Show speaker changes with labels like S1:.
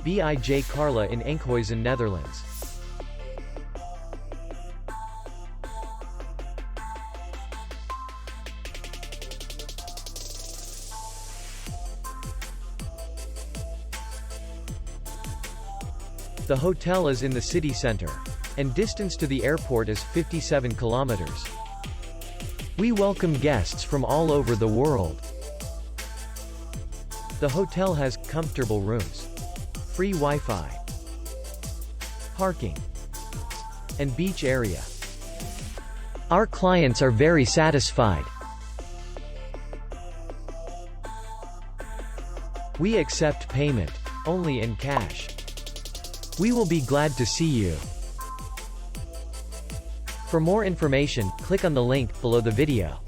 S1: Bij Carla in Enkhuizen, Netherlands. The hotel is in the city center, and distance to the airport is 57 kilometers. We welcome guests from all over the world. The hotel has comfortable rooms, free Wi-Fi, parking, and beach area. Our clients are very satisfied. We accept payment only in cash. We will be glad to see you. For more information, click on the link below the video.